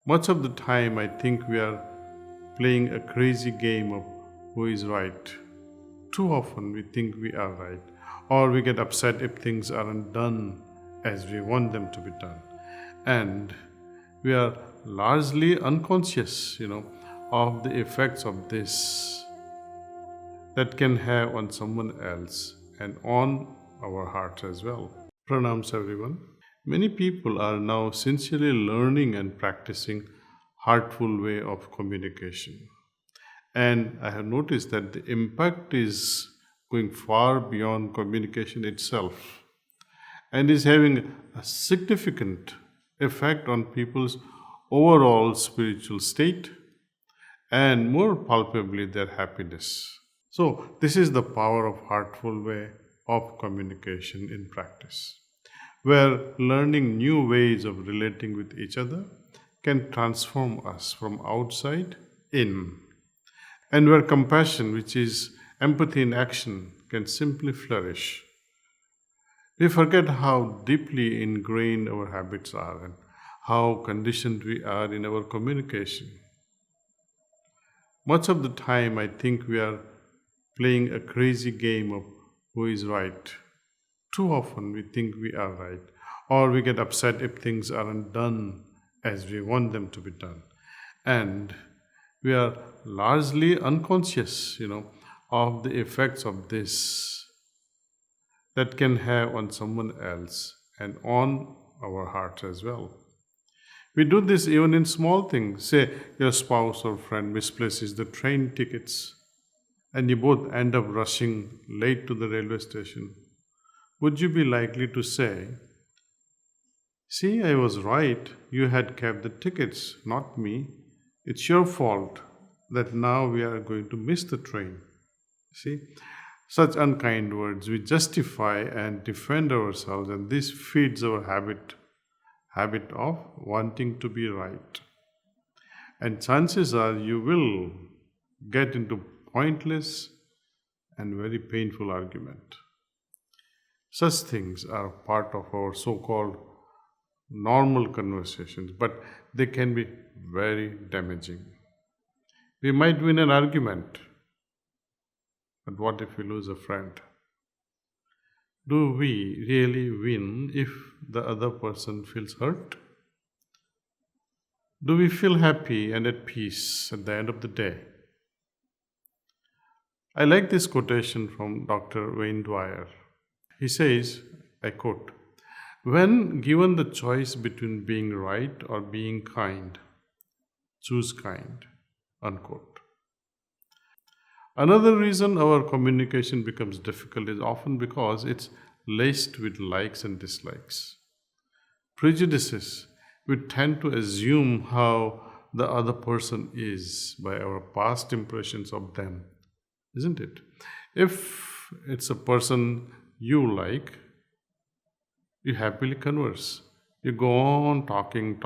Much of the time, I think we are playing a crazy game of who is right. Too often, we think we are right, or we get upset if things aren't done as we want them to be done. And we are largely unconscious, of the effects of this that can have on someone else and on our hearts as well. Pranams, everyone. Many people are now sincerely learning and practicing heartful way of communication. And I have noticed that the impact is going far beyond communication itself and is having a significant effect on people's overall spiritual state and more palpably their happiness. So, this is the power of heartful way of communication in practice, where learning new ways of relating with each other can transform us from outside in, and where compassion, which is empathy in action, can simply flourish. We forget how deeply ingrained our habits are and how conditioned we are in our communication. Much of the time, I think we are playing a crazy game of who is right. Too often, we think we are right, or we get upset if things aren't done as we want them to be done. And we are largely unconscious, of the effects of this that can have on someone else and on our hearts as well. We do this even in small things. Say your spouse or friend misplaces the train tickets and you both end up rushing late to the railway station. Would you be likely to say, "See, I was right, you had kept the tickets, not me. It's your fault that now we are going to miss the train"? See, such unkind words, we justify and defend ourselves, and this feeds our habit of wanting to be right. And chances are you will get into pointless and very painful argument. Such things are part of our so-called normal conversations, but they can be very damaging. We might win an argument, but what if we lose a friend? Do we really win if the other person feels hurt? Do we feel happy and at peace at the end of the day? I like this quotation from Dr. Wayne Dwyer. He says, I quote, "When given the choice between being right or being kind, choose kind," unquote. Another reason our communication becomes difficult is often because it's laced with likes and dislikes. Prejudices, we tend to assume how the other person is by our past impressions of them, isn't it? If it's a person you like, you happily converse. You go on talking.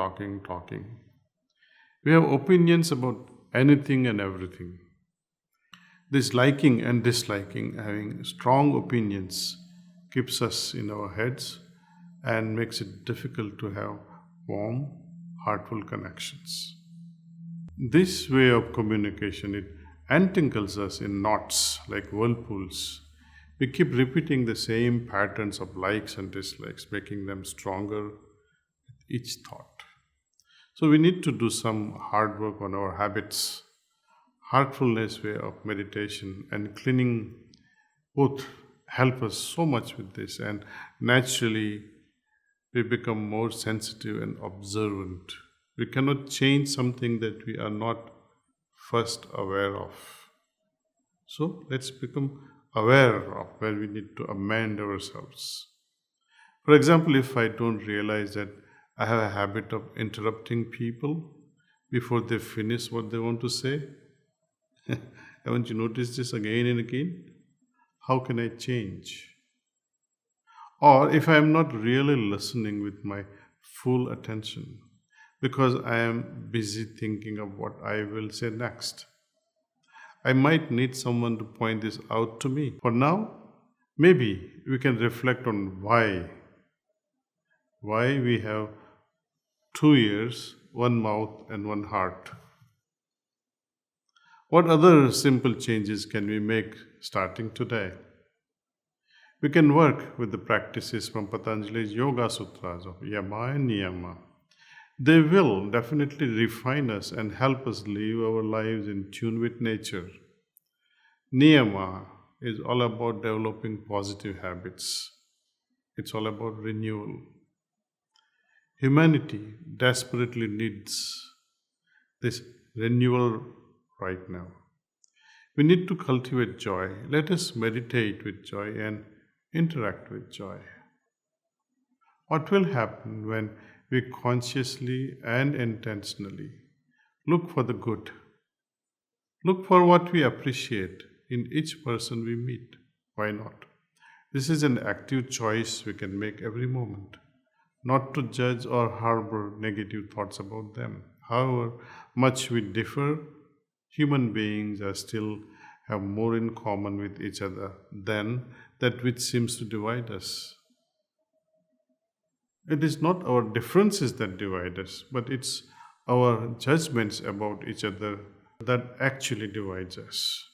We have opinions about anything and everything. This liking and disliking, having strong opinions, keeps us in our heads and makes it difficult to have warm, heartful connections. This way of communication, it entangles us in knots like whirlpools. We keep repeating the same patterns of likes and dislikes, making them stronger with each thought. So we need to do some hard work on our habits. Heartfulness way of meditation and cleaning both help us so much with this, and naturally we become more sensitive and observant. We cannot change something that we are not first aware of. So let's become aware of where we need to amend ourselves. For example, if I don't realize that I have a habit of interrupting people before they finish what they want to say, haven't you noticed this again and again? How can I change? Or if I am not really listening with my full attention because I am busy thinking of what I will say next, I might need someone to point this out to me. For now, maybe we can reflect on why we have 2 ears one mouth, and one heart. What other simple changes can we make starting today? We can work with the practices from Patanjali's Yoga Sutras of Yama and Niyama. They will definitely refine us and help us live our lives in tune with nature. Niyama is all about developing positive habits. It's all about renewal. Humanity desperately needs this renewal right now. We need to cultivate joy. Let us meditate with joy and interact with joy. What will happen when we consciously and intentionally look for the good? Look for what we appreciate in each person we meet. Why not? This is an active choice we can make every moment, not to judge or harbor negative thoughts about them. However much we differ, human beings are still have more in common with each other than that which seems to divide us. It is not our differences that divide us, but it's our judgments about each other that actually divides us.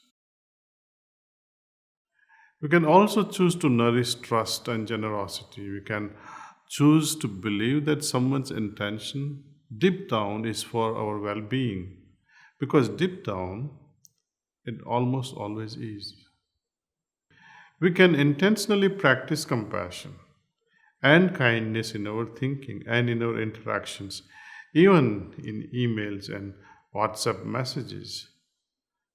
We can also choose to nourish trust and generosity. We can choose to believe that someone's intention deep down is for our well being, because deep down it almost always is. We can intentionally practice compassion and kindness in our thinking and in our interactions, even in emails and WhatsApp messages.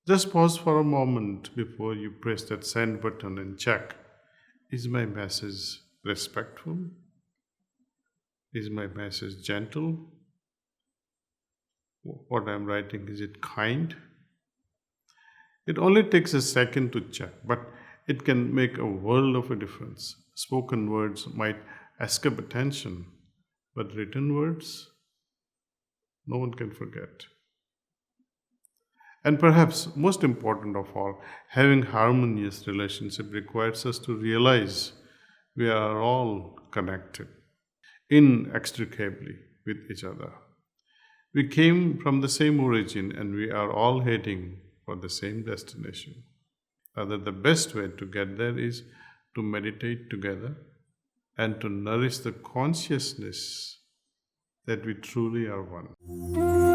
Just pause for a moment before you press that send button and check, is my message respectful? Is my message gentle? What I'm writing, is it kind? It only takes a second to check, but it can make a world of a difference. Spoken words might escape attention, but written words, no one can forget. And perhaps most important of all, having harmonious relationship requires us to realize we are all connected inextricably with each other. We came from the same origin and we are all heading for the same destination. Rather, the best way to get there is to meditate together and to nourish the consciousness that we truly are one.